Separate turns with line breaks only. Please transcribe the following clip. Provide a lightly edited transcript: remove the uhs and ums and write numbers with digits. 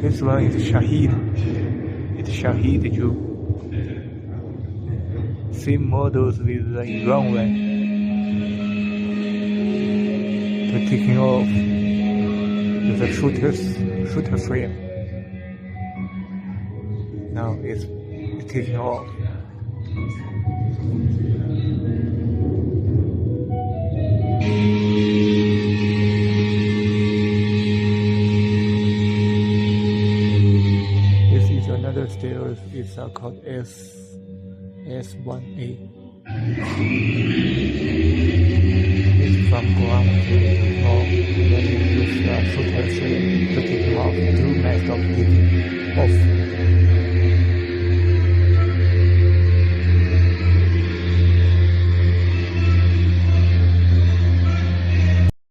This one is Shahid. It's Shahid too. Same models with the runway. They're taking off with a shooter frame. Now it's taking off. This is another stairs. It's called S1A. It's from ground to top. Then you use the shooter frame to take off 2 methods of taking off.